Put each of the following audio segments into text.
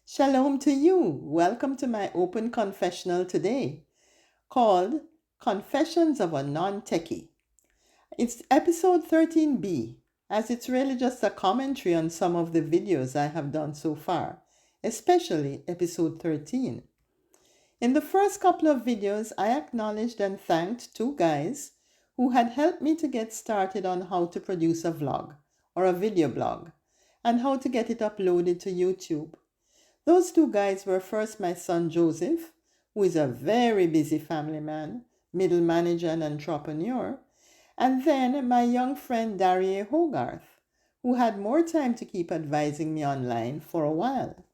Shalom to you. Welcome to my open confessional today called Confessions of a Non-Techy. It's episode 13B, as it's really just a commentary on some of the videos I have done so far, especially episode 13. In the first couple of videos, I acknowledged and thanked two guys who had helped me to get started on how to produce a vlog or a video blog and how to get it uploaded to YouTube. Those two guys were first my son Joseph, who is a very busy family man, middle manager and entrepreneur, and then my young friend Daria Hogarth, who had more time to keep advising me online for a while.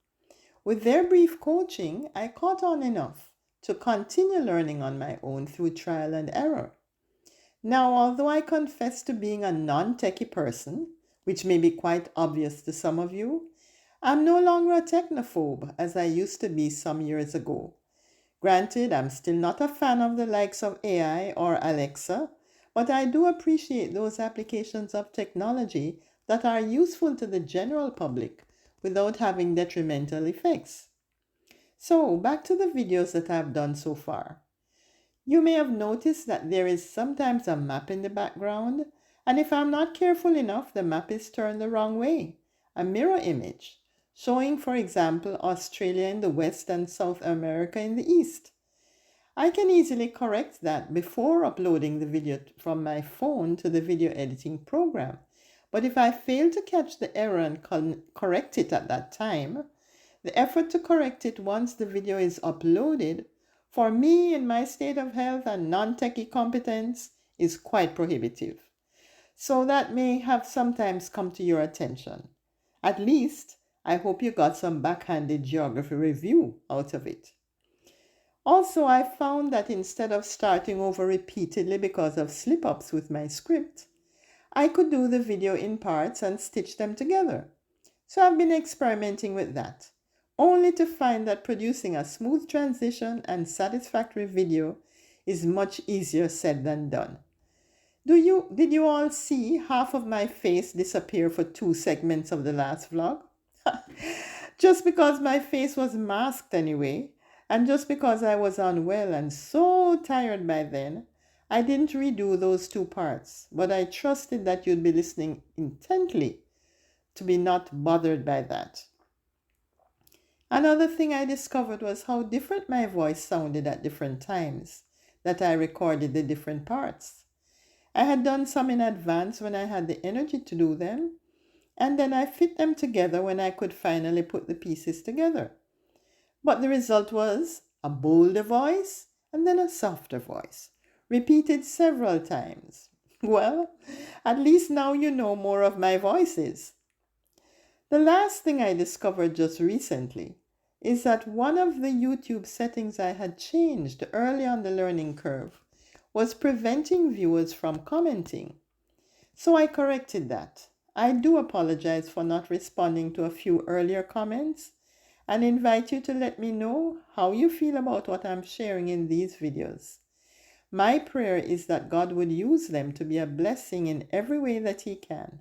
With their brief coaching, I caught on enough to continue learning on my own through trial and error. Now, although I confess to being a non-techie person, which may be quite obvious to some of you, I'm no longer a technophobe as I used to be some years ago. Granted, I'm still not a fan of the likes of AI or Alexa, but I do appreciate those applications of technology that are useful to the general public without having detrimental effects. So, back to the videos that I've done so far. You may have noticed that there is sometimes a map in the background, and if I'm not careful enough, the map is turned the wrong way, a mirror image, showing, for example, Australia in the west and South America in the east. I can easily correct that before uploading the video from my phone to the video editing program. But if I fail to catch the error and correct it at that time, the effort to correct it once the video is uploaded, for me in my state of health and non-techie competence, is quite prohibitive. So that may have sometimes come to your attention. At least, I hope you got some backhanded geography review out of it. Also, I found that instead of starting over repeatedly because of slip-ups with my script, I could do the video in parts and stitch them together. So I've been experimenting with that, only to find that producing a smooth transition and satisfactory video is much easier said than done. Did you all see half of my face disappear for 2 segments of the last vlog? Just because my face was masked anyway, and just because I was unwell and so tired by then, I didn't redo those 2 parts, but I trusted that you'd be listening intently to be not bothered by that. Another thing I discovered was how different my voice sounded at different times that I recorded the different parts. I had done some in advance when I had the energy to do them, and then I fit them together when I could finally put the pieces together. But the result was a bolder voice and then a softer voice, repeated several times. Well, at least now you know more of my voices. The last thing I discovered just recently is that one of the YouTube settings I had changed early on the learning curve was preventing viewers from commenting. So I corrected that. I do apologize for not responding to a few earlier comments and invite you to let me know how you feel about what I'm sharing in these videos. My prayer is that God would use them to be a blessing in every way that He can.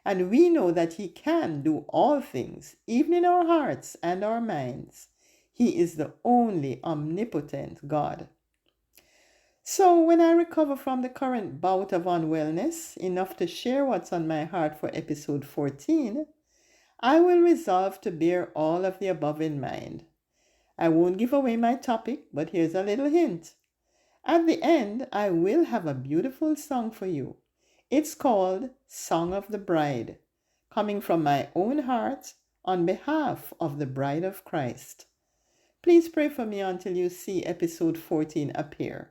And we know that He can do all things, even in our hearts and our minds. He is the only omnipotent God. So when I recover from the current bout of unwellness, enough to share what's on my heart for episode 14, I will resolve to bear all of the above in mind. I won't give away my topic, but here's a little hint. At the end, I will have a beautiful song for you. It's called Song of the Bride, coming from my own heart on behalf of the Bride of Christ. Please pray for me until you see episode 14 appear.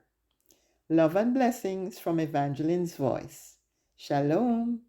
Love and blessings from Evangeline's voice. Shalom.